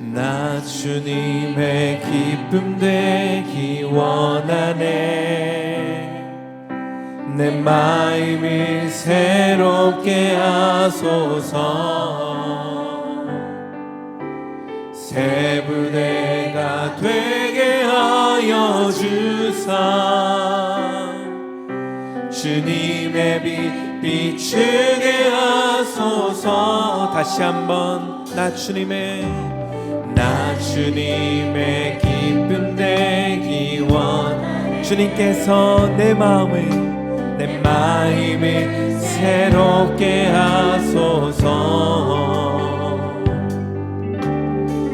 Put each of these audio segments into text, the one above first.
나 주님의 기쁨 되기 원하네. 내 마음을 새롭게 하소서. 새 부대가 되게 하여 주사. 주님의 빛 비추게 하소서. 다시 한번 나 주님의 기쁨 되기 원. 주님께서 내 마음을 새롭게 하소서.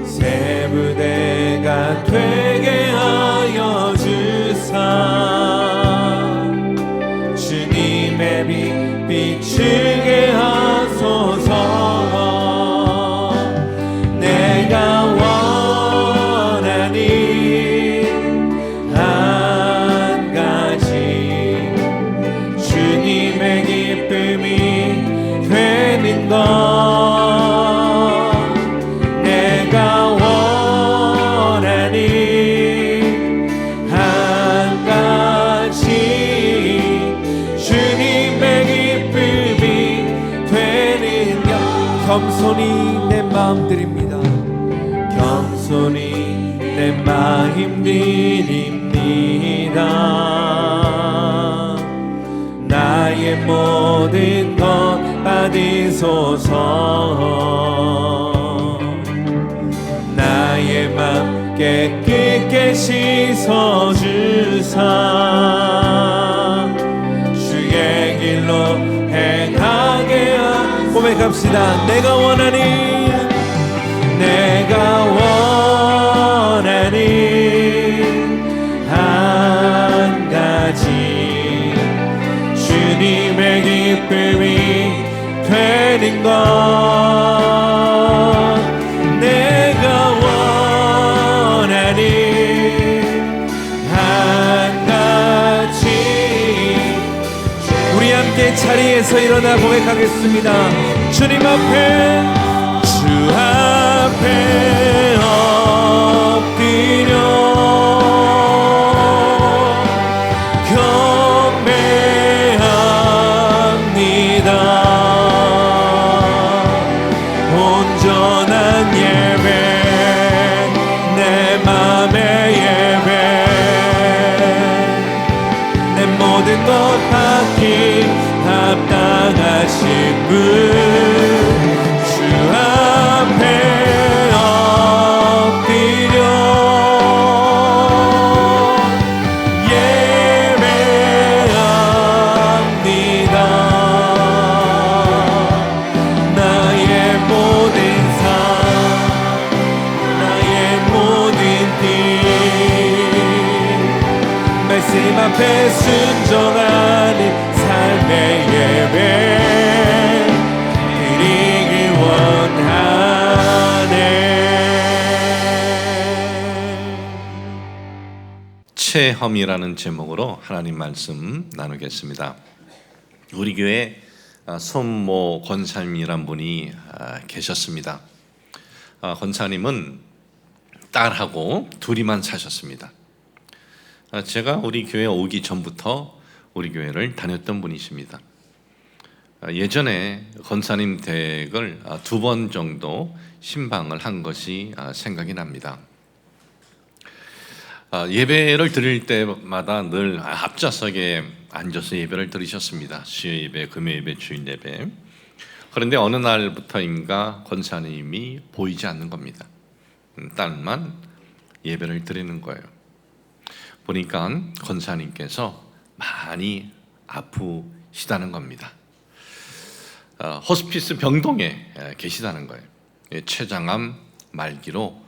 새 부대가 되게 하여 주사. 주님의 빛 비추게 하소서. 내가 원하니 한 가지, 주님의 기쁨이 되는 것. 내가 원하니 한 가지, 주님의 기쁨이 되는 것. 겸손히 내 마음 드립니다. 겸손히 내 마음 드립니다. 나의 모든 것 받으소서. 나의 맘 깨끗게 씻어주사. 주의 길로 행하게 하소서. 고백합시다. 내가 원하니 한 가지, 주님의 기쁨이 되는 것. 내가 원하니 한 가지. 우리 함께 자리에서 일어나 고백하겠습니다. 주님 앞에, 주 앞에 엎드려 경배합니다. 온전한 예배, 내 맘의 예배, 내 모든 것 받기 합당하신 분. 주 앞에 엎드려 예배합니다. 나의 모든 삶, 나의 모든 뜻, 말씀 앞에 순종하는 삶의 예배 드리길 원하네. 체험이라는 제목으로 하나님 말씀 나누겠습니다. 우리 교회 손모 권사님이란 분이 계셨습니다. 권사님은 딸하고 둘이만 사셨습니다. 제가 우리 교회 오기 전부터 우리 교회를 다녔던 분이십니다. 예전에 권사님 댁을 2번 정도 신방을 한 것이 생각이 납니다. 예배를 드릴 때마다 늘 앞좌석에 앉아서 예배를 드리셨습니다. 수요 예배, 금요 예배, 주일 예배. 그런데 어느 날부터인가 권사님이 보이지 않는 겁니다. 딸만 예배를 드리는 거예요. 보니까 권사님께서 많이 아프시다는 겁니다. 호스피스 병동에 계시다는 거예요. 췌장암 말기로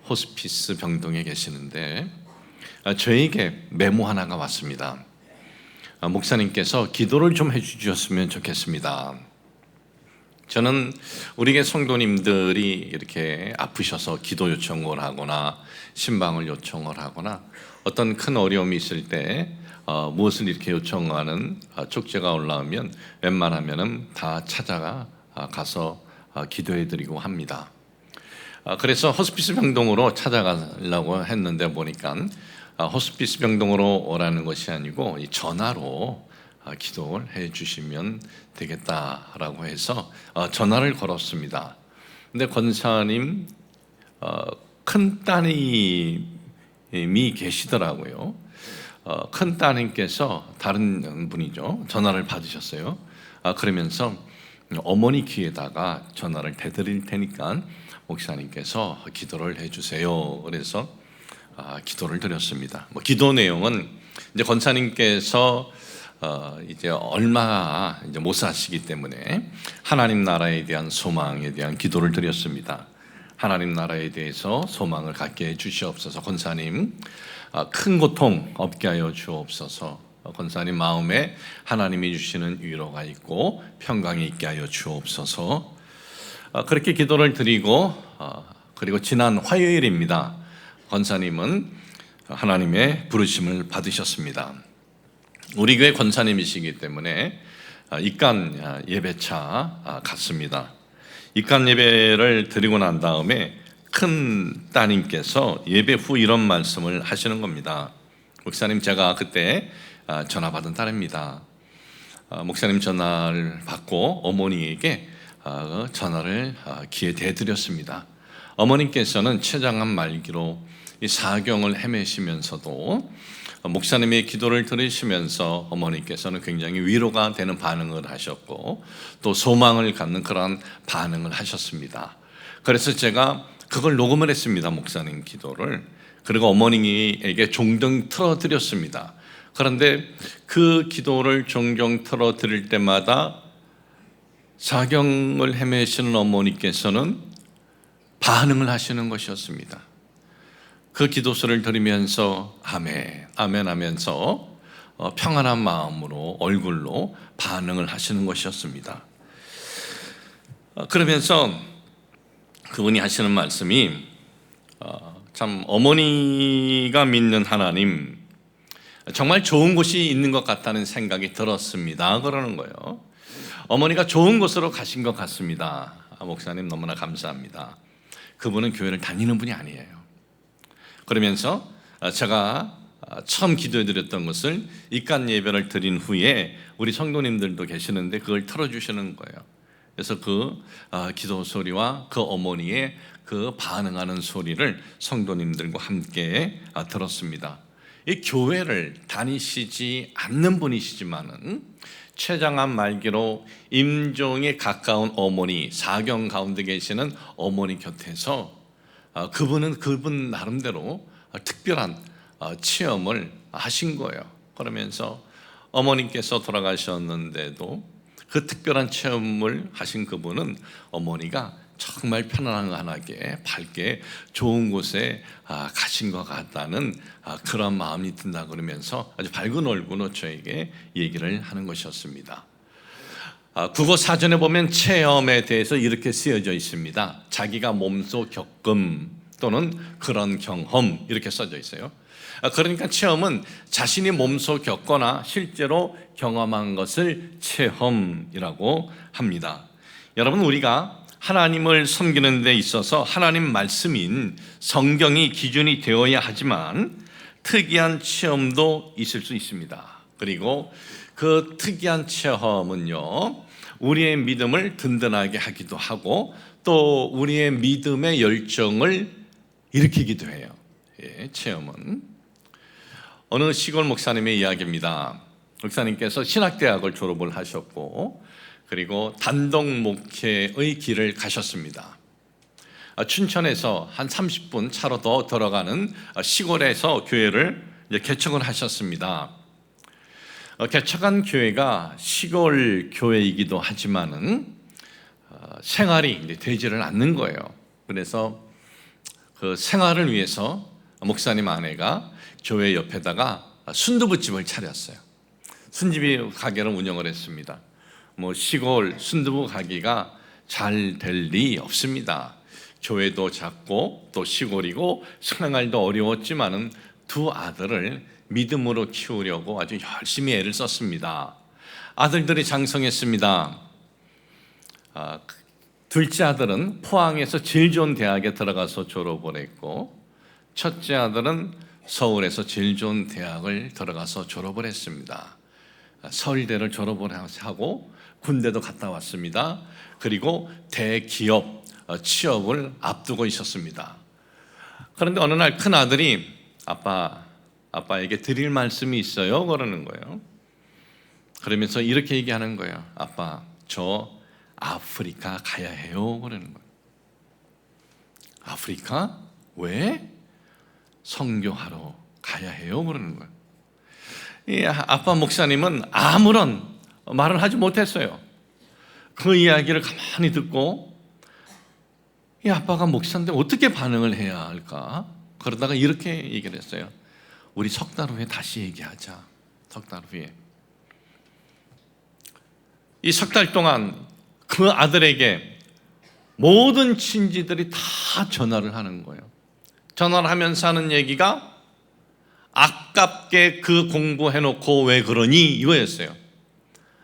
호스피스 병동에 계시는데 저에게 메모 하나가 왔습니다. 목사님께서 기도를 좀 해주셨으면 좋겠습니다. 저는 우리 교회 성도님들이 이렇게 아프셔서 기도 요청을 하거나 신방을 요청을 하거나 어떤 큰 어려움이 있을 때 무엇을 이렇게 요청하는 쪽지가 올라오면 웬만하면 다 찾아가 가서 기도해드리고 합니다. 그래서 호스피스 병동으로 찾아가려고 했는데 보니까 호스피스 병동으로 오라는 것이 아니고 이 전화로 기도를 해 주시면 되겠다라고 해서 전화를 걸었습니다. 근데 권사님 큰 따님이 계시더라고요. 큰 따님께서 다른 분이죠. 전화를 받으셨어요. 그러면서 어머니 귀에다가 전화를 대드릴 테니까 목사님께서 기도를 해주세요. 그래서 기도를 드렸습니다. 기도 내용은 이제 권사님께서 이제 얼마 이제 못 사시기 때문에 하나님 나라에 대한 소망에 대한 기도를 드렸습니다. 하나님 나라에 대해서 소망을 갖게 해 주시옵소서. 권사님 큰 고통 없게 하여 주옵소서. 권사님 마음에 하나님이 주시는 위로가 있고 평강이 있게 하여 주옵소서. 그렇게 기도를 드리고 그리고 지난 화요일입니다. 권사님은 하나님의 부르심을 받으셨습니다. 우리 교회 권사님이시기 때문에 입간 예배차 갔습니다. 입간 예배를 드리고 난 다음에 큰 따님께서 예배 후 이런 말씀을 하시는 겁니다. 목사님, 제가 그때 전화 받은 딸입니다. 목사님 전화를 받고 어머니에게 전화를 귀에 대드렸습니다. 어머님께서는 췌장암 말기로 이 사경을 헤매시면서도 목사님의 기도를 들으시면서 어머니께서는 굉장히 위로가 되는 반응을 하셨고 또 소망을 갖는 그런 반응을 하셨습니다. 그래서 제가 그걸 녹음을 했습니다. 목사님 기도를. 그리고 어머니에게 종종 틀어드렸습니다. 그런데 그 기도를 종종 틀어드릴 때마다 사경을 헤매시는 어머니께서는 반응을 하시는 것이었습니다. 그 기도서를 들으면서 아멘, 아멘 하면서 평안한 마음으로 얼굴로 반응을 하시는 것이었습니다. 그러면서 그분이 하시는 말씀이 참 어머니가 믿는 하나님 정말 좋은 곳이 있는 것 같다는 생각이 들었습니다. 그러는 거예요. 어머니가 좋은 곳으로 가신 것 같습니다. 목사님 너무나 감사합니다. 그분은 교회를 다니는 분이 아니에요. 그러면서 제가 처음 기도해드렸던 것을 입간 예배를 드린 후에 우리 성도님들도 계시는데 그걸 틀어주시는 거예요. 그래서 그 기도 소리와 그 어머니의 그 반응하는 소리를 성도님들과 함께 들었습니다. 이 교회를 다니시지 않는 분이시지만은 췌장암 말기로 임종에 가까운 어머니, 사경 가운데 계시는 어머니 곁에서 그분은 그분 나름대로 특별한 체험을 하신 거예요. 그러면서 어머니께서 돌아가셨는데도 그 특별한 체험을 하신 그분은 어머니가 정말 편안하게 밝게 좋은 곳에 가신 것 같다는 그런 마음이 든다 그러면서 아주 밝은 얼굴로 저에게 얘기를 하는 것이었습니다. 국어 사전에 보면 체험에 대해서 이렇게 쓰여져 있습니다. 자기가 몸소 겪음 또는 그런 경험 이렇게 써져 있어요. 그러니까 체험은 자신이 몸소 겪거나 실제로 경험한 것을 체험이라고 합니다. 여러분, 우리가 하나님을 섬기는 데 있어서 하나님 말씀인 성경이 기준이 되어야 하지만 특이한 체험도 있을 수 있습니다. 그리고 그 특이한 체험은요, 우리의 믿음을 든든하게 하기도 하고 또 우리의 믿음의 열정을 일으키기도 해요. 체험은 어느 시골 목사님의 이야기입니다. 목사님께서 신학대학을 졸업을 하셨고 그리고 단독 목회의 길을 가셨습니다. 춘천에서 한 30분 차로 더 들어가는 시골에서 교회를 개척을 하셨습니다. 개척한 교회가 시골 교회이기도 하지만은 생활이 되지를 않는 거예요. 그래서 그 생활을 위해서 목사님 아내가 교회 옆에다가 순두부집을 차렸어요. 순두부 가게를 운영을 했습니다. 시골 순두부 가게가 잘 될 리 없습니다. 교회도 작고 또 시골이고 생활도 어려웠지만은 두 아들을 믿음으로 키우려고 아주 열심히 애를 썼습니다. 아들들이 장성했습니다. 둘째 아들은 포항에서 제일 좋은 대학에 들어가서 졸업을 했고, 첫째 아들은 서울에서 제일 좋은 대학을 들어가서 졸업을 했습니다. 서울대를 졸업을 하고 군대도 갔다 왔습니다. 그리고 대기업 취업을 앞두고 있었습니다. 그런데 어느 날 큰 아들이 아빠에게 드릴 말씀이 있어요 그러는 거예요. 그러면서 이렇게 얘기하는 거예요. 아빠, 저 아프리카 가야 해요 그러는 거예요. 아프리카? 왜? 선교하러 가야 해요 그러는 거예요. 이 아빠 목사님은 아무런 말을 하지 못했어요. 그 이야기를 가만히 듣고, 이 아빠가 목사인데 어떻게 반응을 해야 할까? 그러다가 이렇게 얘기를 했어요. 우리 석 달 후에 다시 얘기하자. 석 달 후에. 이 석 달 동안 그 아들에게 모든 친지들이 다 전화를 하는 거예요. 전화를 하면서 하는 얘기가 아깝게 그 공부해놓고 왜 그러니? 이거였어요.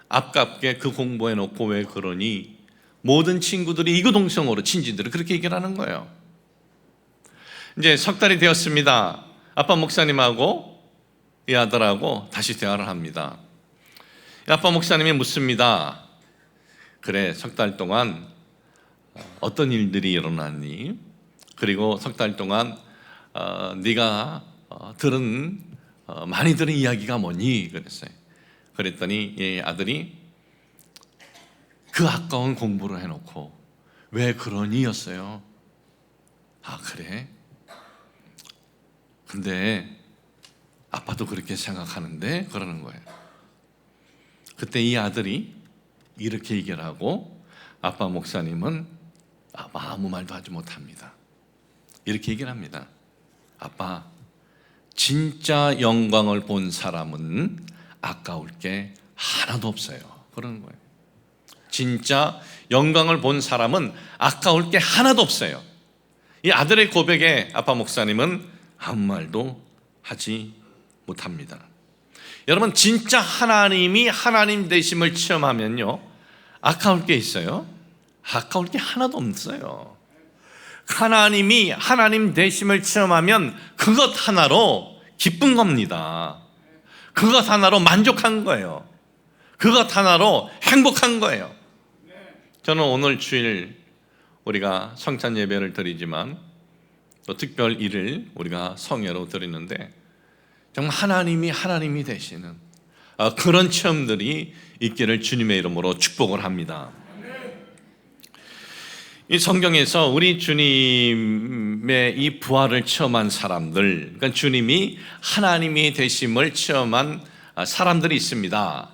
아깝게 그 공부해놓고 왜 그러니? 모든 친구들이 이구동성으로 친지들이 그렇게 얘기를 하는 거예요. 이제 석 달이 되었습니다. 아빠 목사님하고 이 아들하고 다시 대화를 합니다. 아빠 목사님이 묻습니다. 그래, 석 달 동안 어떤 일들이 일어났니? 그리고 석 달 동안 네가 많이 들은 이야기가 뭐니? 그랬어요. 그랬더니 이 아들이 그 아까운 공부를 해놓고 왜 그러니? 였어요. 아, 그래? 근데 아빠도 그렇게 생각하는데? 그러는 거예요. 그때 이 아들이 이렇게 얘기를 하고, 아빠 목사님은 아무 말도 하지 못합니다. 이렇게 얘기를 합니다. 아빠, 진짜 영광을 본 사람은 아까울 게 하나도 없어요. 그러는 거예요. 진짜 영광을 본 사람은 아까울 게 하나도 없어요. 이 아들의 고백에 아빠 목사님은 아무 말도 하지 못합니다. 여러분, 진짜 하나님이 하나님 되심을 체험하면요, 아까울 게 있어요? 아까울 게 하나도 없어요. 하나님이 하나님 되심을 체험하면 그것 하나로 기쁜 겁니다. 그것 하나로 만족한 거예요. 그것 하나로 행복한 거예요. 저는 오늘 주일 우리가 성찬 예배를 드리지만 또 특별 일을 우리가 성회로 드리는데, 정말 하나님이 되시는 그런 체험들이 있기를 주님의 이름으로 축복을 합니다. 이 성경에서 우리 주님의 이 부활을 체험한 사람들, 그러니까 주님이 하나님이 되심을 체험한 사람들이 있습니다.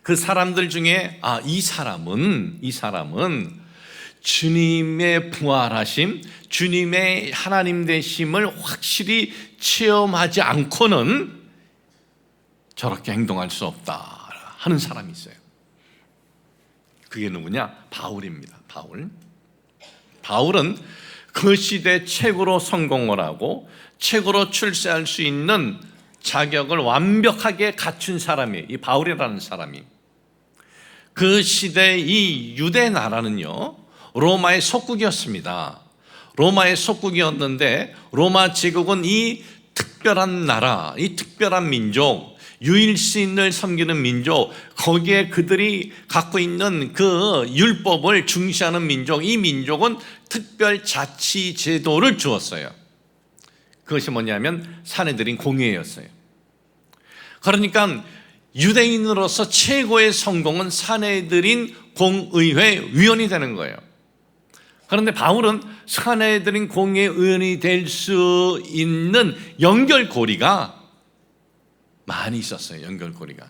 그 사람들 중에 이 사람은 주님의 부활하심, 주님의 하나님 되심을 확실히 체험하지 않고는 저렇게 행동할 수 없다 하는 사람이 있어요. 그게 누구냐? 바울입니다. 바울은 그 시대 최고로 성공을 하고 최고로 출세할 수 있는 자격을 완벽하게 갖춘 사람이에요. 이 바울이라는 사람이. 그 시대 이 유대 나라는요, 로마의 속국이었습니다. 로마의 속국이었는데 로마 제국은 이 특별한 나라, 이 특별한 민족, 유일신을 섬기는 민족, 거기에 그들이 갖고 있는 그 율법을 중시하는 민족, 이 민족은 특별 자치 제도를 주었어요. 그것이 뭐냐면 사내들인 공의회였어요. 그러니까 유대인으로서 최고의 성공은 사내들인 공의회 위원이 되는 거예요. 그런데 바울은 사내들인 공의회 의원이 될 수 있는 연결고리가 많이 있었어요. 연결고리가.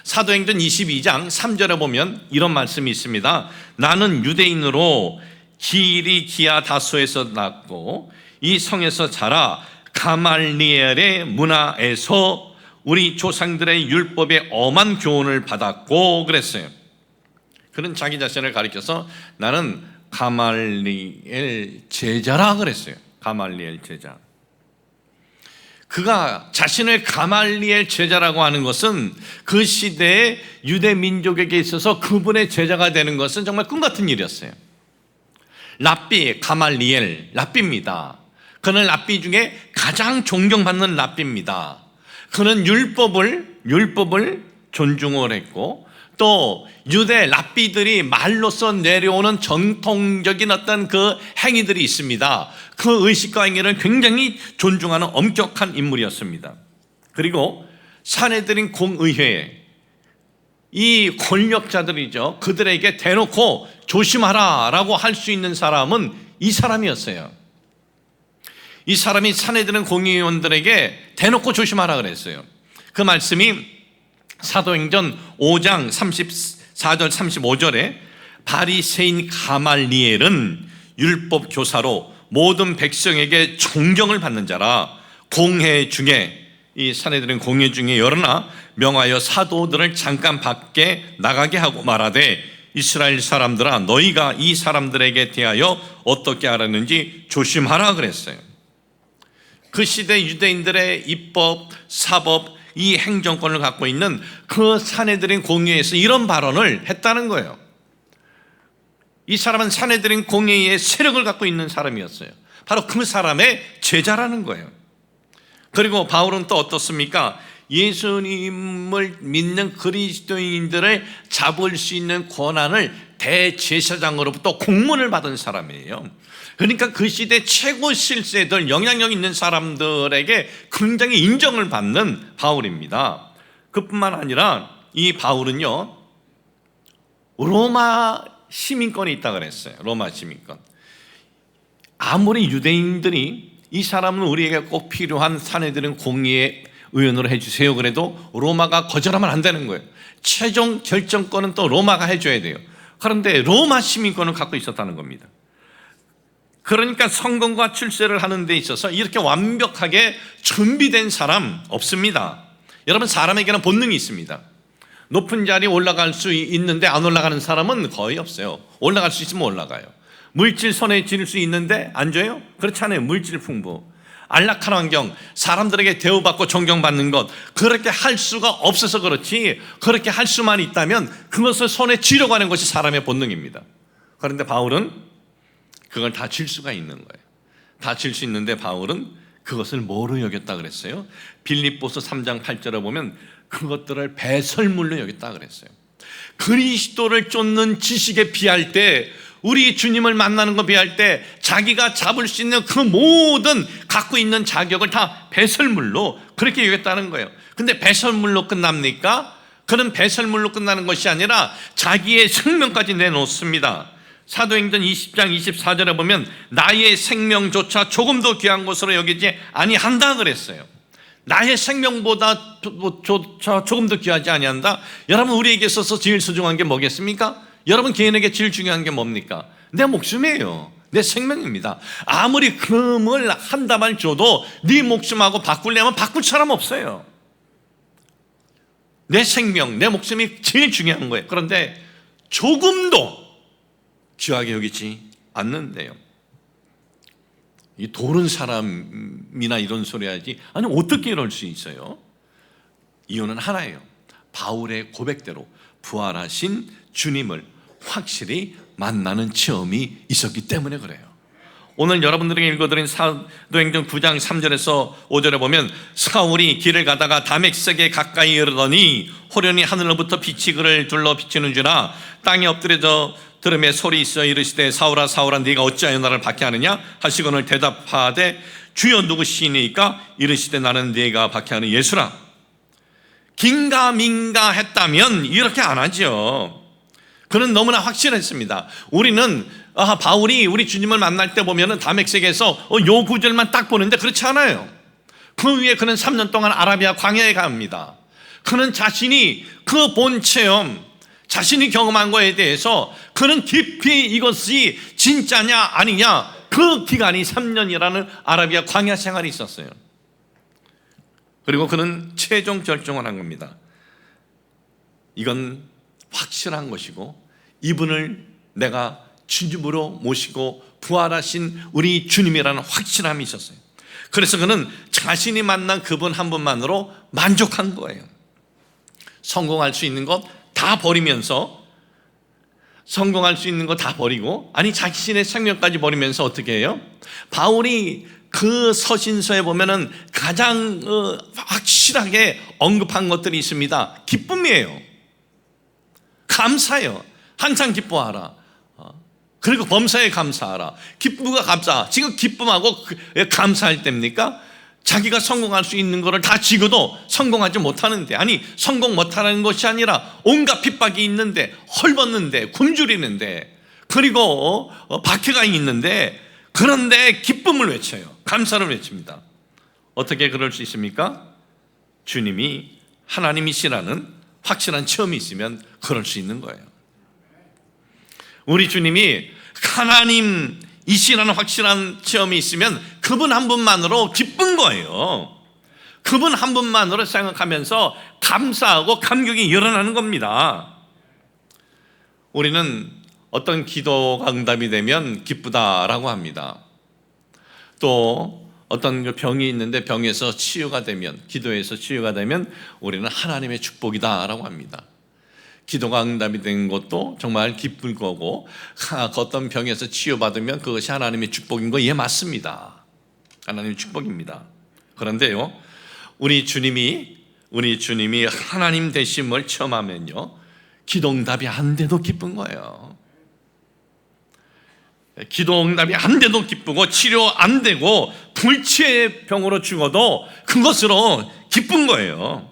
사도행전 22장 3절에 보면 이런 말씀이 있습니다. 나는 유대인으로 기리기아 다소에서 났고 이 성에서 자라 가말리엘의 문화에서 우리 조상들의 율법에 엄한 교훈을 받았고 그랬어요. 그는 자기 자신을 가리켜서 나는 가말리엘 제자라 그랬어요. 가말리엘 제자. 그가 자신을 가말리엘 제자라고 하는 것은 그 시대의 유대 민족에게 있어서 그분의 제자가 되는 것은 정말 꿈 같은 일이었어요. 랍비 가말리엘, 랍비입니다. 그는 랍비 중에 가장 존경받는 랍비입니다. 그는 율법을 존중을 했고, 또 유대 랍비들이 말로써 내려오는 전통적인 어떤 그 행위들이 있습니다. 그 의식과 행위를 굉장히 존중하는 엄격한 인물이었습니다. 그리고 산헤드린 공의회에 이 권력자들이죠, 그들에게 대놓고 조심하라 라고 할 수 있는 사람은 이 사람이었어요. 이 사람이 산헤드린 공의원들에게 대놓고 조심하라 그랬어요. 그 말씀이 사도행전 5장 34절 35절에 바리새인 가말리엘은 율법 교사로 모든 백성에게 존경을 받는 자라, 공회 중에 이 산헤드린 공회 중에 열어나 명하여 사도들을 잠깐 밖에 나가게 하고 말하되 이스라엘 사람들아 너희가 이 사람들에게 대하여 어떻게 하라는지 조심하라 그랬어요. 그 시대 유대인들의 입법, 사법, 이 행정권을 갖고 있는 그 산헤드린 공회에서 이런 발언을 했다는 거예요. 이 사람은 산헤드린 공회의 세력을 갖고 있는 사람이었어요. 바로 그 사람의 제자라는 거예요. 그리고 바울은 또 어떻습니까? 예수님을 믿는 그리스도인들을 잡을 수 있는 권한을 대제사장으로부터 공문을 받은 사람이에요. 그러니까 그 시대 최고 실세들, 영향력 있는 사람들에게 굉장히 인정을 받는 바울입니다. 그뿐만 아니라 이 바울은요, 로마 시민권이 있다 그랬어요. 로마 시민권. 아무리 유대인들이 이 사람은 우리에게 꼭 필요한 산헤드린 공의의 의원으로 해주세요 그래도 로마가 거절하면 안 되는 거예요. 최종 결정권은 또 로마가 해줘야 돼요. 그런데 로마 시민권을 갖고 있었다는 겁니다. 그러니까 성공과 출세를 하는 데 있어서 이렇게 완벽하게 준비된 사람 없습니다. 여러분, 사람에게는 본능이 있습니다. 높은 자리에 올라갈 수 있는데 안 올라가는 사람은 거의 없어요. 올라갈 수 있으면 올라가요. 물질 손에 쥘 수 있는데 안 줘요? 그렇지 않아요. 물질 풍부, 안락한 환경, 사람들에게 대우받고 존경받는 것, 그렇게 할 수가 없어서 그렇지, 그렇게 할 수만 있다면 그것을 손에 쥐려고 하는 것이 사람의 본능입니다. 그런데 바울은 그걸 다 질 수가 있는 거예요. 다 질 수 있는데 바울은 그것을 뭐로 여겼다 그랬어요? 빌립보서 3장 8절에 보면 그것들을 배설물로 여겼다 그랬어요. 그리스도를 쫓는 지식에 비할 때, 우리 주님을 만나는 거 비할 때 자기가 잡을 수 있는 그 모든 갖고 있는 자격을 다 배설물로 그렇게 여겼다는 거예요. 근데 배설물로 끝납니까? 그는 배설물로 끝나는 것이 아니라 자기의 생명까지 내놓습니다. 사도행전 20장 24절에 보면 나의 생명조차 조금도 귀한 것으로 여기지 아니한다 그랬어요. 나의 생명보다 조금도 귀하지 아니한다. 여러분, 우리에게 있어서 제일 소중한 게 뭐겠습니까? 여러분 개인에게 제일 중요한 게 뭡니까? 내 목숨이에요. 내 생명입니다. 아무리 금을 한 다발 줘도 네 목숨하고 바꾸려면 바꿀 사람 없어요. 내 생명, 내 목숨이 제일 중요한 거예요. 그런데 조금도 귀하게 여기지 않는데요. 이 도른 사람이나 이런 소리 하지, 아니 어떻게 이럴 수 있어요? 이유는 하나예요. 바울의 고백대로 부활하신 주님을 확실히 만나는 체험이 있었기 때문에 그래요. 오늘 여러분들에게 읽어드린 사도행전 9장 3절에서 5절에 보면 사울이 길을 가다가 다메섹에 가까이 이르더니 호련히 하늘로부터 빛이 그를 둘러 비치는 줄아 땅에 엎드려져 들음에 소리 있어 이르시되 사울아 사울아 네가 어찌하여 나를 박해하느냐 하시거늘 대답하되 주여 누구시니까 이르시되 나는 네가 박해하는 예수라. 긴가민가 했다면 이렇게 안 하죠. 그는 너무나 확실했습니다. 우리는 바울이 우리 주님을 만날 때 보면은 다메섹에서 요 구절만 딱 보는데 그렇지 않아요. 그 위에 그는 3년 동안 아라비아 광야에 갑니다. 그는 자신이 그 본 체험, 자신이 경험한 거에 대해서 그는 깊이 이것이 진짜냐 아니냐, 그 기간이 3년이라는 아라비아 광야 생활이 있었어요. 그리고 그는 최종 결정을 한 겁니다. 이건 확실한 것이고 이분을 내가 주님으로 모시고 부활하신 우리 주님이라는 확실함이 있었어요. 그래서 그는 자신이 만난 그분 한 분만으로 만족한 거예요. 성공할 수 있는 것 다 버리면서 성공할 수 있는 거 다 버리고, 아니 자신의 생명까지 버리면서 어떻게 해요? 바울이 그 서신서에 보면은 가장 확실하게 언급한 것들이 있습니다. 기쁨이에요. 감사해요. 항상 기뻐하라. 그리고 범사에 감사하라. 기쁨과 감사. 지금 기쁨하고 감사할 때입니까? 자기가 성공할 수 있는 것을 다 지고도 성공하지 못하는데, 아니 성공 못하는 것이 아니라 온갖 핍박이 있는데, 헐벗는데, 굶주리는데, 그리고 박해가 있는데, 그런데 기쁨을 외쳐요. 감사를 외칩니다. 어떻게 그럴 수 있습니까? 주님이 하나님이시라는 확실한 체험이 있으면 그럴 수 있는 거예요. 우리 주님이 하나님이시라는 확실한 체험이 있으면 그분 한 분만으로 기쁜 거예요. 그분 한 분만으로 생각하면서 감사하고 감격이 일어나는 겁니다. 우리는 어떤 기도가 응답이 되면 기쁘다라고 합니다. 또 어떤 병이 있는데 병에서 치유가 되면, 기도에서 치유가 되면 우리는 하나님의 축복이다라고 합니다. 기도가 응답이 된 것도 정말 기쁠 거고, 어떤 병에서 치유받으면 그것이 하나님의 축복인 거 맞습니다. 하나님의 축복입니다. 그런데요, 우리 주님이 하나님 되심을 체험하면요, 기도 응답이 안 돼도 기쁜 거예요. 기도 응답이 안 돼도 기쁘고, 치료 안 되고 불치의 병으로 죽어도 그것으로 기쁜 거예요.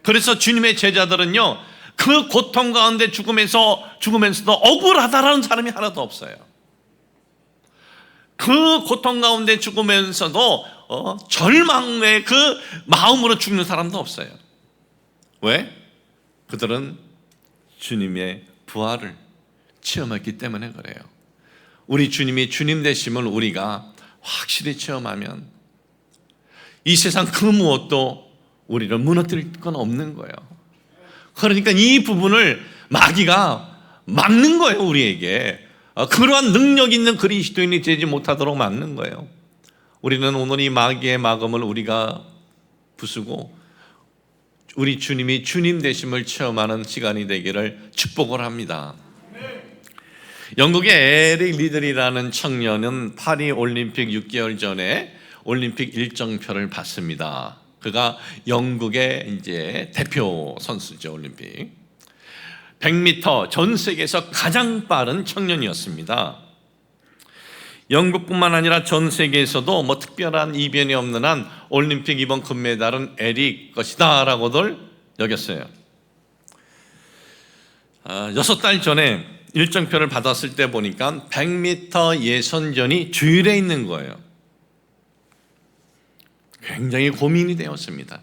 그래서 주님의 제자들은요, 그 고통 가운데 죽으면서도 억울하다라는 사람이 하나도 없어요. 그 고통 가운데 죽으면서도 절망의 그 마음으로 죽는 사람도 없어요. 왜? 그들은 주님의 부활을 체험했기 때문에 그래요. 우리 주님이 주님 되심을 우리가 확실히 체험하면 이 세상 그 무엇도 우리를 무너뜨릴 건 없는 거예요. 그러니까 이 부분을 마귀가 막는 거예요, 우리에게. 그러한 능력 있는 그리스도인이 되지 못하도록 막는 거예요. 우리는 오늘 이 마귀의 막음을 우리가 부수고 우리 주님이 주님 되심을 체험하는 시간이 되기를 축복을 합니다. 영국의 에릭 리들이라는 청년은 파리 올림픽 6개월 전에 올림픽 일정표를 받습니다. 그가 영국의 이제 대표 선수죠, 올림픽. 100m 전 세계에서 가장 빠른 청년이었습니다. 영국뿐만 아니라 전 세계에서도 뭐 특별한 이변이 없는 한 올림픽 이번 금메달은 에릭 것이다 라고들 여겼어요. 6달 전에 일정표를 받았을 때 보니까 100m 예선전이 주일에 있는 거예요. 굉장히 고민이 되었습니다.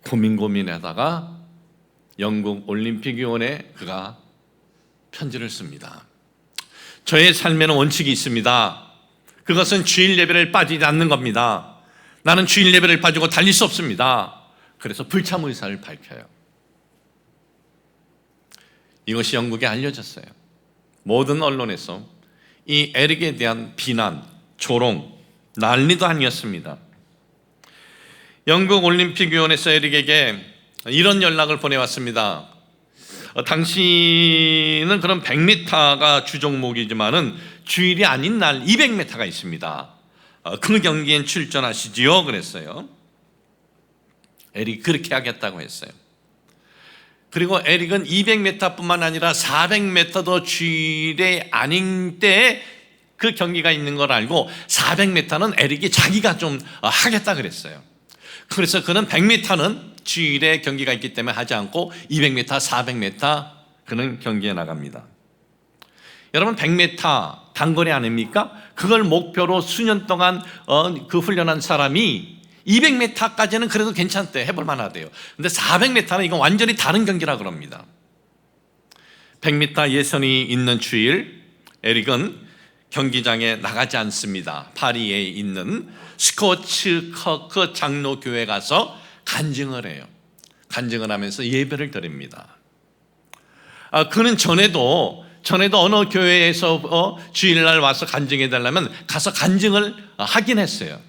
고민하다가 영국 올림픽위원회에 그가 편지를 씁니다. 저의 삶에는 원칙이 있습니다. 그것은 주일 예배를 빠지지 않는 겁니다. 나는 주일 예배를 빠지고 달릴 수 없습니다. 그래서 불참 의사를 밝혀요. 이것이 영국에 알려졌어요. 모든 언론에서 이 에릭에 대한 비난, 조롱, 난리도 아니었습니다. 영국 올림픽위원회에서 에릭에게 이런 연락을 보내왔습니다. 당신은 그럼 100m가 주종목이지만은 주일이 아닌 날 200m가 있습니다. 그 경기엔 출전하시지요? 그랬어요. 에릭 그렇게 하겠다고 했어요. 그리고 에릭은 200m뿐만 아니라 400m도 주일에 아닌 때에 그 경기가 있는 걸 알고 400m는 에릭이 자기가 좀 하겠다 그랬어요. 그래서 그는 100m는 주일에 경기가 있기 때문에 하지 않고 200m, 400m 그는 경기에 나갑니다. 여러분 100m 단거리 아닙니까? 그걸 목표로 수년 동안 그 훈련한 사람이 200m까지는 그래도 괜찮대, 해볼 만하대요. 근데 400m는 이건 완전히 다른 경기라 그럽니다. 100m 예선이 있는 주일 에릭은 경기장에 나가지 않습니다. 파리에 있는 스코츠 커크 장로교회 가서 간증을 해요. 간증을 하면서 예배를 드립니다. 그는 전에도 어느 교회에서 주일날 와서 간증해 달라면 가서 간증을 하긴 했어요.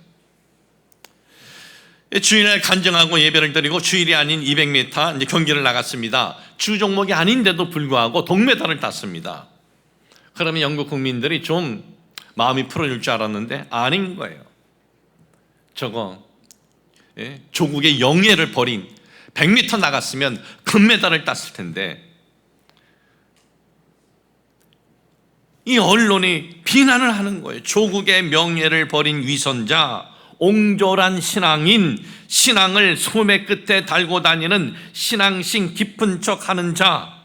주일날 간증하고 예배를 드리고 주일이 아닌 200m 이제 경기를 나갔습니다. 주 종목이 아닌데도 불구하고 동메달을 땄습니다. 그러면 영국 국민들이 좀 마음이 풀어질 줄 알았는데 아닌 거예요. 저거 조국의 영예를 버린 100m 나갔으면 금메달을 땄을 텐데 이 언론이 비난을 하는 거예요. 조국의 명예를 버린 위선자, 옹졸한 신앙인, 신앙을 소매 끝에 달고 다니는 신앙심 깊은 척하는 자.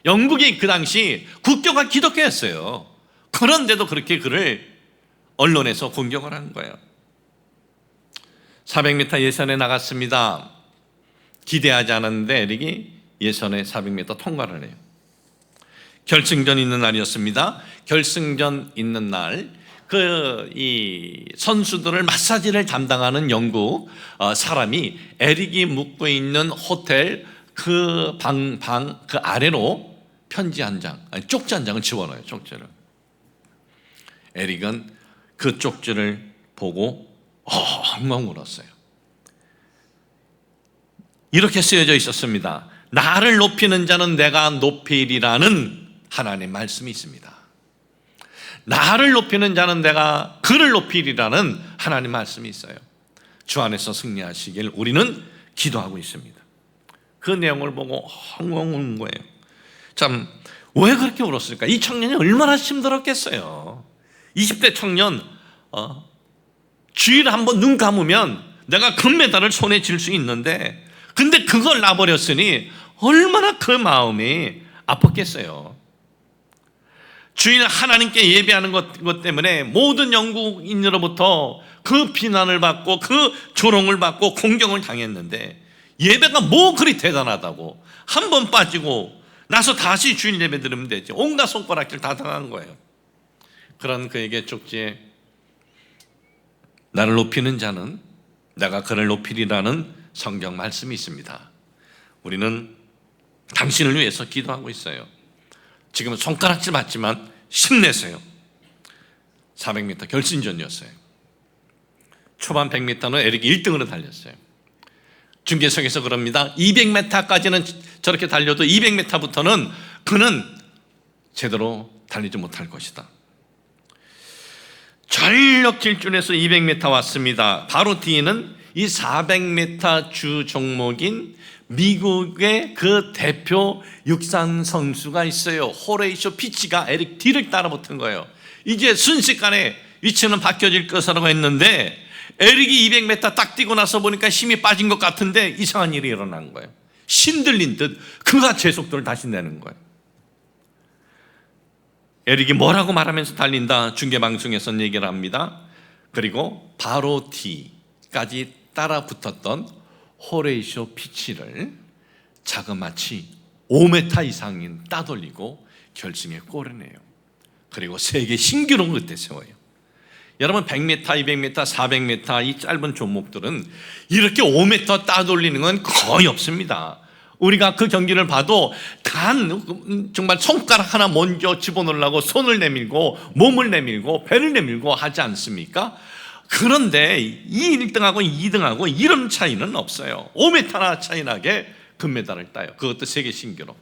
영국이 그 당시 국교가 기독교였어요. 그런데도 그렇게 그를 언론에서 공격을 한 거예요. 400m 예선에 나갔습니다. 기대하지 않았는데 에릭이 예선에 400m 통과를 해요. 결승전 있는 날이었습니다. 결승전 있는 날 이 선수들을 마사지를 담당하는 영국 사람이 에릭이 묵고 있는 호텔 그 그 아래로 편지 한 장, 아니 쪽지 한 장을 집어넣어요. 쪽지를. 에릭은 그 쪽지를 보고 엉엉 울었어요. 이렇게 쓰여져 있었습니다. 나를 높이는 자는 내가 높이리라는 하나님의 말씀이 있습니다. 나를 높이는 자는 내가 그를 높이리라는 하나님의 말씀이 있어요. 주 안에서 승리하시길 우리는 기도하고 있습니다. 그 내용을 보고 엉엉 우는 거예요. 참, 왜 그렇게 울었을까? 이 청년이 얼마나 힘들었겠어요. 20대 청년, 주일에 한번 눈 감으면 내가 금메달을 손에 쥘 수 있는데 근데 그걸 놔버렸으니 얼마나 그 마음이 아팠겠어요. 주일 하나님께 예배하는 것 때문에 모든 영국인으로부터 그 비난을 받고 그 조롱을 받고 공경을 당했는데 예배가 뭐 그리 대단하다고 한 번 빠지고 나서 다시 주일 예배 드리면 되지. 온갖 손가락질 다 당한 거예요. 그런 그에게 쪽지에 나를 높이는 자는 내가 그를 높이리라는 성경 말씀이 있습니다. 우리는 당신을 위해서 기도하고 있어요. 지금은 손가락질 맞지만 힘내세요. 400m 결승전이었어요. 초반 100m는 에릭이 1등으로 달렸어요. 중계석에서 그럽니다. 200m까지는 저렇게 달려도 200m부터는 그는 제대로 달리지 못할 것이다. 전력 질주해서 200m 왔습니다. 바로 뒤에는 이 400m 주 종목인 미국의 그 대표 육상 선수가 있어요. 호레이쇼 피치가 에릭 뒤를 따라붙은 거예요. 이제 순식간에 위치는 바뀌어질 것이라고 했는데 에릭이 200m 딱 뛰고 나서 보니까 힘이 빠진 것 같은데 이상한 일이 일어난 거예요. 신들린 듯 그가 제 속도를 다시 내는 거예요. 에릭이 뭐라고 말하면서 달린다 중계방송에서 얘기를 합니다. 그리고 바로 뒤까지 따라 붙었던 호레이쇼 피치를 자그마치 5m 이상인 따돌리고 결승에 골을 내요. 그리고 세계 신기록을 그때 세워요. 여러분 100m, 200m, 400m 이 짧은 종목들은 이렇게 5m 따돌리는 건 거의 없습니다. 우리가 그 경기를 봐도 단 정말 손가락 하나 먼저 집어넣으려고 손을 내밀고 몸을 내밀고 배를 내밀고 하지 않습니까? 그런데 이 1등하고 2등하고 이런 차이는 없어요. 5m나 차이 나게 금메달을 따요. 그것도 세계 신기록.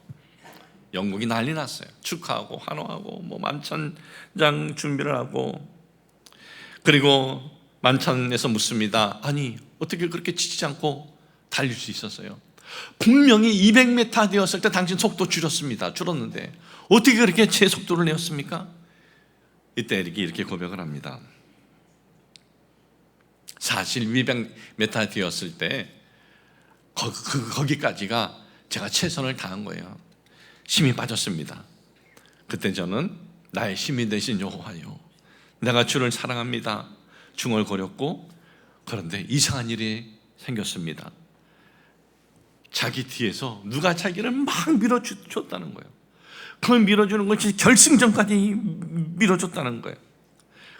영국이 난리 났어요. 축하하고 환호하고 뭐 만찬장 준비를 하고 그리고 만찬에서 묻습니다. 아니 어떻게 그렇게 지치지 않고 달릴 수 있었어요? 분명히 200m 되었을 때 당신 속도 줄었는데 어떻게 그렇게 제 속도를 내었습니까? 이때 에릭이 이렇게 고백을 합니다. 사실 200m 되었을 때 거기까지가 제가 최선을 다한 거예요. 힘이 빠졌습니다. 그때 저는 나의 힘이 되신 여호와요, 내가 주를 사랑합니다 중얼거렸고 그런데 이상한 일이 생겼습니다. 자기 뒤에서 누가 자기를 막 밀어줬다는 거예요. 그걸 밀어주는 것이 결승전까지 밀어줬다는 거예요.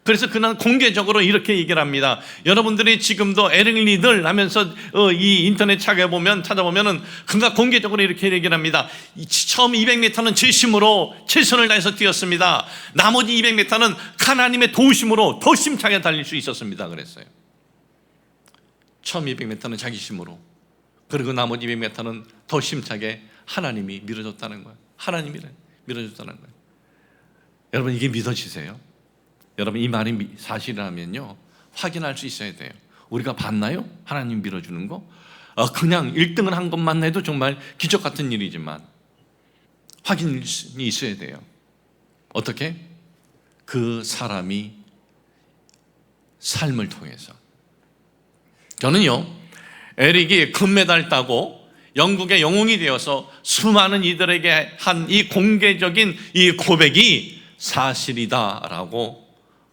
그래서 그날 공개적으로 이렇게 얘기를 합니다. 여러분들이 지금도 에릭 리들 하면서 이 인터넷 찾아보면은 그가 공개적으로 이렇게 얘기를 합니다. 처음 200m는 제 힘으로 최선을 다해서 뛰었습니다. 나머지 200m는 하나님의 도우심으로 더 힘차게 달릴 수 있었습니다. 그랬어요. 처음 200m는 자기 힘으로, 그리고 나머지 200m는 더 심차게 하나님이 밀어줬다는 거예요. 하나님이 밀어줬다는 거예요. 여러분, 이게 믿어지세요? 여러분, 이 말이 사실이라면요, 확인할 수 있어야 돼요. 우리가 봤나요? 하나님 밀어주는 거? 그냥 1등을 한 것만 해도 정말 기적 같은 일이지만 확인이 있어야 돼요. 어떻게? 그 사람이 삶을 통해서. 저는요, 에릭이 금메달 따고 영국의 영웅이 되어서 수많은 이들에게 한 이 공개적인 이 고백이 사실이다라고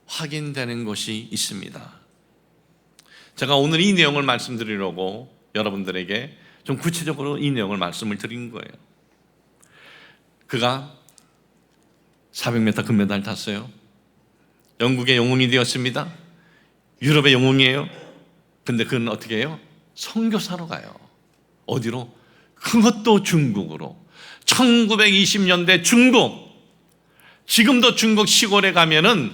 확인되는 것이 있습니다. 제가 오늘 이 내용을 말씀드리려고 여러분들에게 좀 구체적으로 이 내용을 말씀을 드린 거예요. 그가 400m 금메달 탔어요. 영국의 영웅이 되었습니다. 유럽의 영웅이에요. 근데 그는 어떻게 해요? 선교사로 가요. 어디로? 그것도 중국으로. 1920년대 중국. 지금도 중국 시골에 가면은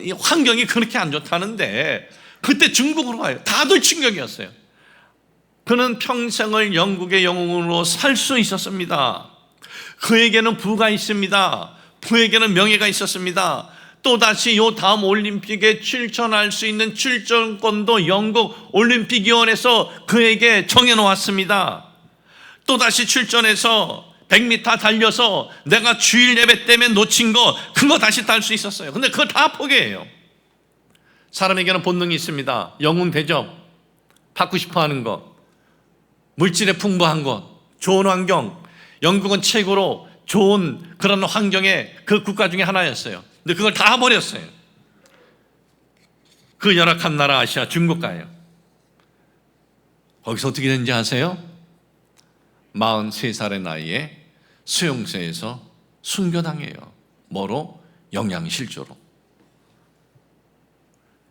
이 환경이 그렇게 안 좋다는데 그때 중국으로 가요. 다들 충격이었어요. 그는 평생을 영국의 영웅으로 살 수 있었습니다. 그에게는 부가 있습니다. 부에게는 명예가 있었습니다. 또다시 요 다음 올림픽에 출전할 수 있는 출전권도 영국 올림픽위원회에서 그에게 정해놓았습니다. 또다시 출전해서 100m 달려서 내가 주일 예배 때문에 놓친 거 그거 다시 딸 수 있었어요. 근데 그거 다 포기해요. 사람에게는 본능이 있습니다. 영웅 대접, 받고 싶어 하는 것, 물질에 풍부한 것, 좋은 환경. 영국은 최고로 좋은 그런 환경의 그 국가 중에 하나였어요. 근데 그걸 다 버렸어요. 그 열악한 나라 아시아 중국 가요. 거기서 어떻게 되는지 아세요? 43살의 나이에 수용소에서 순교당해요. 뭐로? 영양실조로.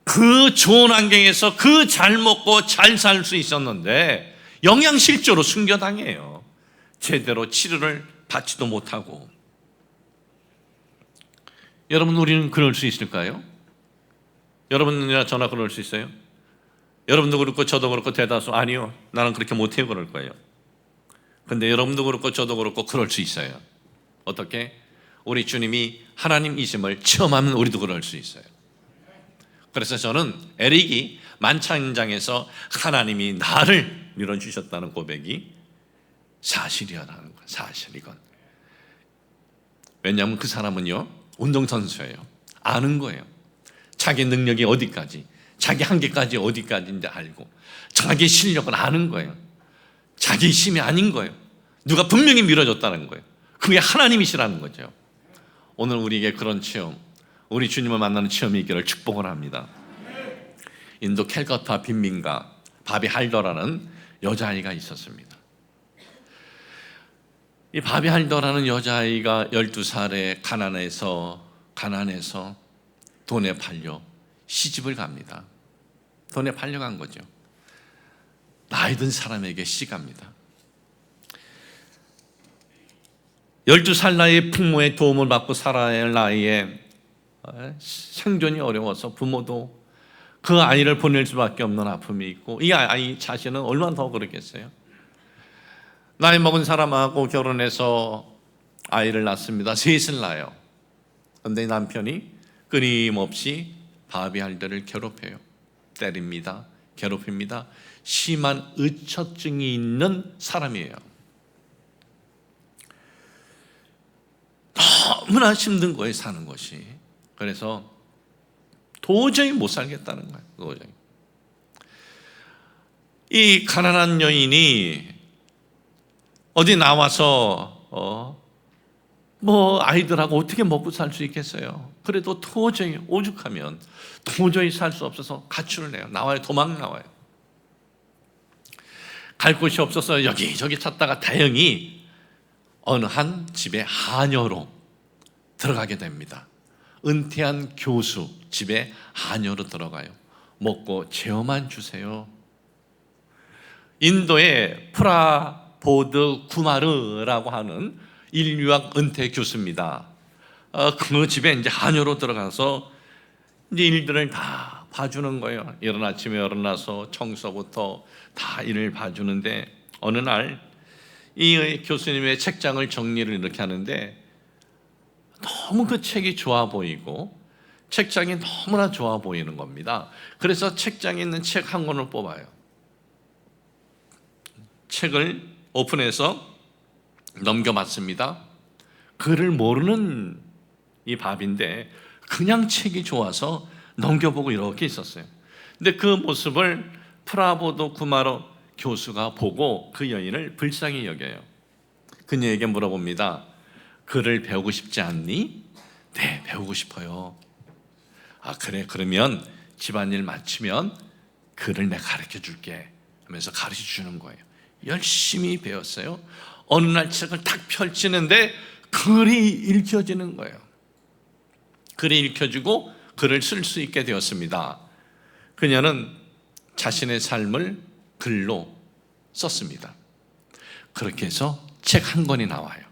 그 좋은 환경에서 그 잘 먹고 잘 살 수 있었는데 영양실조로 순교당해요. 제대로 치료를 받지도 못하고. 여러분, 우리는 그럴 수 있을까요? 여러분이나 저나 그럴 수 있어요? 여러분도 그렇고 저도 그렇고 대다수 아니요, 나는 그렇게 못해요 그럴 거예요. 근데 여러분도 그렇고 저도 그렇고 그럴 수 있어요. 어떻게? 우리 주님이 하나님이심을 체험하면 우리도 그럴 수 있어요. 그래서 저는 에릭이 만찬장에서 하나님이 나를 밀어주셨다는 고백이 사실이라는 거예요. 사실이건. 왜냐하면 그 사람은요, 운동선수예요. 아는 거예요. 자기 능력이 어디까지, 자기 한계까지 어디까지인지 알고 자기 실력을 아는 거예요. 자기 힘이 아닌 거예요. 누가 분명히 밀어줬다는 거예요. 그게 하나님이시라는 거죠. 오늘 우리에게 그런 체험, 우리 주님을 만나는 체험이 있기를 축복을 합니다. 인도 캘커타 빈민가 바비 할더라는 여자아이가 있었습니다. 이 바비 할더라는 여자아이가 12살에 가난해서 돈에 팔려 시집을 갑니다. 돈에 팔려간 거죠. 나이 든 사람에게 시갑니다. 12살 나이에 부모의 도움을 받고 살아야 할 나이에 생존이 어려워서 부모도 그 아이를 보낼 수밖에 없는 아픔이 있고, 이 아이 자신은 얼마나 더 그렇겠어요. 나이 먹은 사람하고 결혼해서 아이를 낳습니다. 셋을 낳아요. 그런데 남편이 끊임없이 바비 할더를 괴롭혀요. 때립니다. 괴롭힙니다. 심한 의처증이 있는 사람이에요. 너무나 힘든 거예요, 사는 것이. 그래서 도저히 못 살겠다는 거예요. 도저히. 이 가난한 여인이 어디 나와서 뭐 아이들하고 어떻게 먹고 살 수 있겠어요? 그래도 도저히 오죽하면 도저히 살 수 없어서 가출을 해요. 나와요. 도망 나와요. 갈 곳이 없어서 여기저기 찾다가 다행히 어느 한 집에 하녀로 들어가게 됩니다. 은퇴한 교수 집에 하녀로 들어가요. 먹고 재워만 주세요. 인도의 프라보드 구마르라고 하는 인류학 은퇴 교수입니다. 그 집에 이제 하녀로 들어가서 이제 일들을 다 봐주는 거예요. 이른 아침에 일어나서 청소부터 다 일을 봐주는데 어느 날 이 교수님의 책장을 정리를 이렇게 하는데 너무 그 책이 좋아 보이고 책장이 너무나 좋아 보이는 겁니다. 그래서 책장에 있는 책 한 권을 뽑아요. 책을 오픈해서 넘겨봤습니다. 글을 모르는 이 밥인데 그냥 책이 좋아서 넘겨보고 이렇게 있었어요. 근데 그 모습을 프라보도 구마로 교수가 보고 그 여인을 불쌍히 여겨요. 그녀에게 물어봅니다. 글을 배우고 싶지 않니? 네, 배우고 싶어요. 아, 그래, 그러면 집안일 마치면 글을 내가 가르쳐 줄게 하면서 가르쳐 주는 거예요. 열심히 배웠어요. 어느 날 책을 딱 펼치는데 글이 읽혀지는 거예요. 글이 읽혀지고 글을 쓸 수 있게 되었습니다. 그녀는 자신의 삶을 글로 썼습니다. 그렇게 해서 책 한 권이 나와요.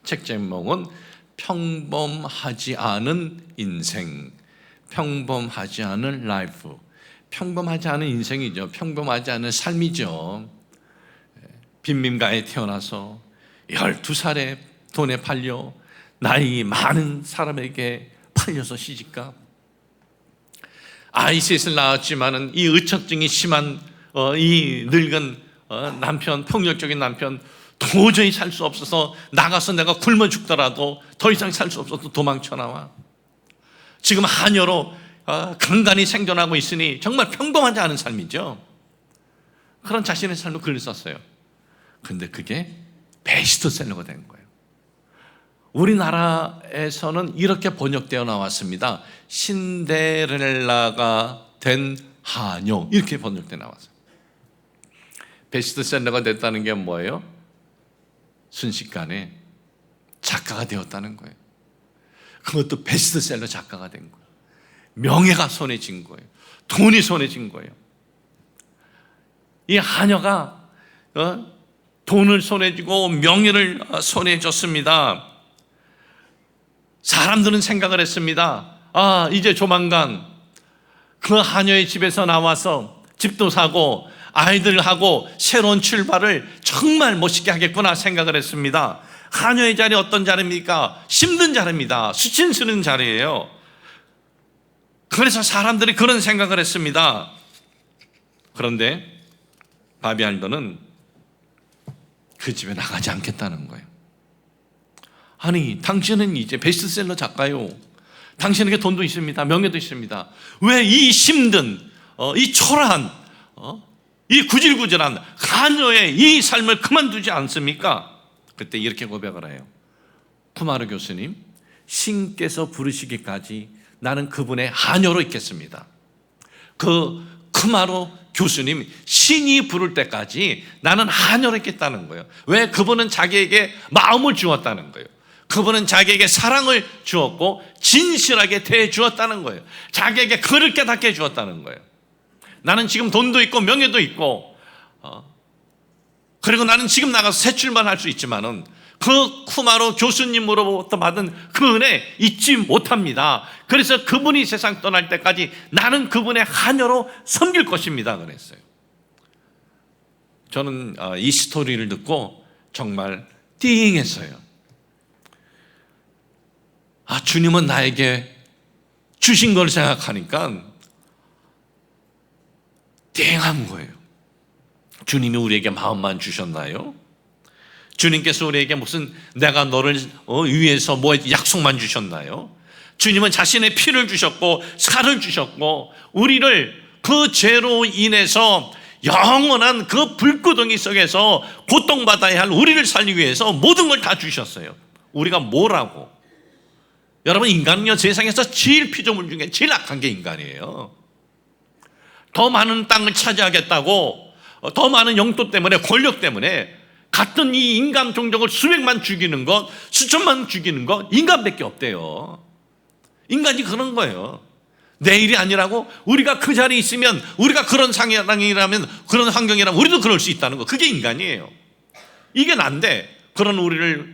책 제목은 평범하지 않은 인생, 평범하지 않은 라이프. 평범하지 않은 인생이죠. 평범하지 않은 삶이죠. 빈민가에 태어나서 12살에 돈에 팔려 나이 많은 사람에게 팔려서 시집가, 아이 셋을 낳았지만은 이 의처증이 심한 이 늙은 남편, 폭력적인 남편 도저히 살 수 없어서 나가서 내가 굶어 죽더라도 더 이상 살 수 없어서 도망쳐 나와. 지금 하녀로 간간히 생존하고 있으니 정말 평범하지 않은 삶이죠. 그런 자신의 삶을 글을 썼어요. 근데 그게 베스트셀러가 된 거예요. 우리나라에서는 이렇게 번역되어 나왔습니다. 신데렐라가 된 하녀, 이렇게 번역되어 나왔어요. 베스트셀러가 됐다는 게 뭐예요? 순식간에 작가가 되었다는 거예요. 그것도 베스트셀러 작가가 된 거예요. 명예가 손에 쥔 거예요. 돈이 손에 쥔 거예요. 이 하녀가 돈을 손에 쥐고 명예를 손에 줬습니다. 사람들은 생각을 했습니다. 아, 이제 조만간 그 하녀의 집에서 나와서 집도 사고 아이들하고 새로운 출발을 정말 멋있게 하겠구나 생각을 했습니다. 하녀의 자리 어떤 자리입니까? 힘든 자리입니다. 수치스러운 자리예요. 그래서 사람들이 그런 생각을 했습니다. 그런데 바비알더는 그 집에 나가지 않겠다는 거예요. 아니, 당신은 이제 베스트셀러 작가요. 당신에게 돈도 있습니다. 명예도 있습니다. 왜 이 힘든, 이 초라한, 이 구질구질한 하녀의 이 삶을 그만두지 않습니까? 그때 이렇게 고백을 해요. 쿠마르 교수님, 신께서 부르시기까지 나는 그분의 하녀로 있겠습니다. 그 쿠마르 교수님, 신이 부를 때까지 나는 하녀로 있겠다는 거예요. 왜? 그분은 자기에게 마음을 주었다는 거예요. 그분은 자기에게 사랑을 주었고 진실하게 대해 주었다는 거예요. 자기에게 그를 깨닫게 해 주었다는 거예요. 나는 지금 돈도 있고 명예도 있고 그리고 나는 지금 나가서 새 출발할 수 있지만은 그 쿠마르 교수님으로부터 받은 그 은혜 잊지 못합니다. 그래서 그분이 세상 떠날 때까지 나는 그분의 하녀로 섬길 것입니다 그랬어요. 저는 이 스토리를 듣고 정말 띵했어요. 아, 주님은 나에게 주신 걸 생각하니까 띵한 거예요. 주님이 우리에게 마음만 주셨나요? 주님께서 우리에게 무슨 내가 너를 위해서 뭐 약속만 주셨나요? 주님은 자신의 피를 주셨고 살을 주셨고 우리를 그 죄로 인해서 영원한 그 불구덩이 속에서 고통받아야 할 우리를 살리기 위해서 모든 걸 다 주셨어요. 우리가 뭐라고? 여러분, 인간은요 세상에서 제일 피조물 중에 제일 악한 게 인간이에요. 더 많은 땅을 차지하겠다고 더 많은 영토 때문에 권력 때문에 같은 이 인간 종족을 수백만 죽이는 것, 수천만 죽이는 것 인간밖에 없대요. 인간이 그런 거예요. 내일이 아니라고 우리가 그 자리에 있으면 우리가 그런 상황이라면 그런 환경이라면 우리도 그럴 수 있다는 거. 그게 인간이에요. 이게 난데 그런 우리를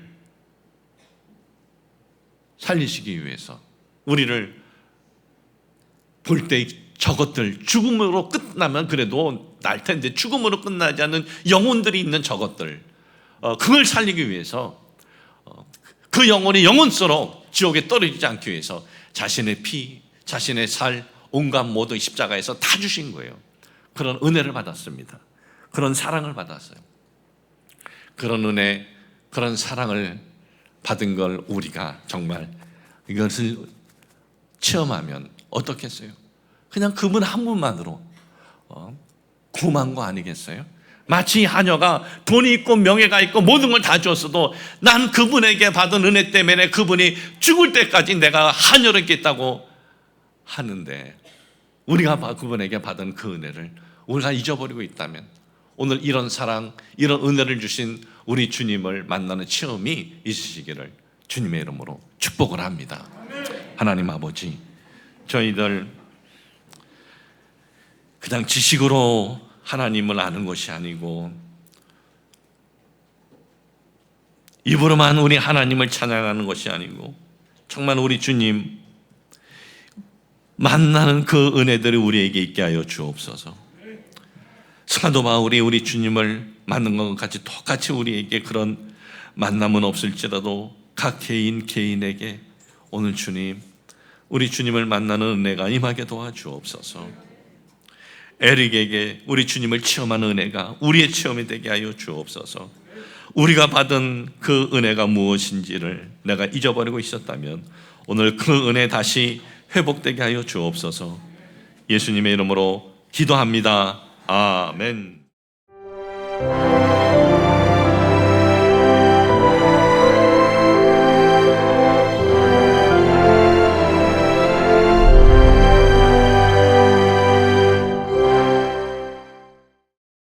살리시기 위해서 우리를 볼 때 저것들, 죽음으로 끝나면 그래도 날 텐데 죽음으로 끝나지 않는 영혼들이 있는 저것들, 그걸 살리기 위해서 그 영혼이 영혼처럼 지옥에 떨어지지 않기 위해서 자신의 피, 자신의 살, 온갖 모든 십자가에서 다 주신 거예요. 그런 은혜를 받았습니다. 그런 사랑을 받았어요. 그런 은혜, 그런 사랑을 받은 걸 우리가 정말 이것을 체험하면 어떻겠어요? 그냥 그분 한 분만으로 구만 거 아니겠어요? 마치 하녀가 돈이 있고 명예가 있고 모든 걸 다 줬어도 난 그분에게 받은 은혜 때문에 그분이 죽을 때까지 내가 하녀로 있겠다고 하는데, 우리가 그분에게 받은 그 은혜를 우리가 잊어버리고 있다면 오늘 이런 사랑, 이런 은혜를 주신 우리 주님을 만나는 체험이 있으시기를 주님의 이름으로 축복을 합니다. 하나님 아버지, 저희들 그냥 지식으로 하나님을 아는 것이 아니고 입으로만 우리 하나님을 찬양하는 것이 아니고 정말 우리 주님 만나는 그 은혜들이 우리에게 있게 하여 주옵소서. 사도 바울이 우리 주님을 만난 것 같이 똑같이 우리에게 그런 만남은 없을지라도 각 개인에게 오늘 주님, 우리 주님을 만나는 은혜가 임하게 도와주옵소서. 에릭에게 우리 주님을 체험하는 은혜가 우리의 체험이 되게 하여 주옵소서. 우리가 받은 그 은혜가 무엇인지를 내가 잊어버리고 있었다면 오늘 그 은혜 다시 회복되게 하여 주옵소서. 예수님의 이름으로 기도합니다. 아멘.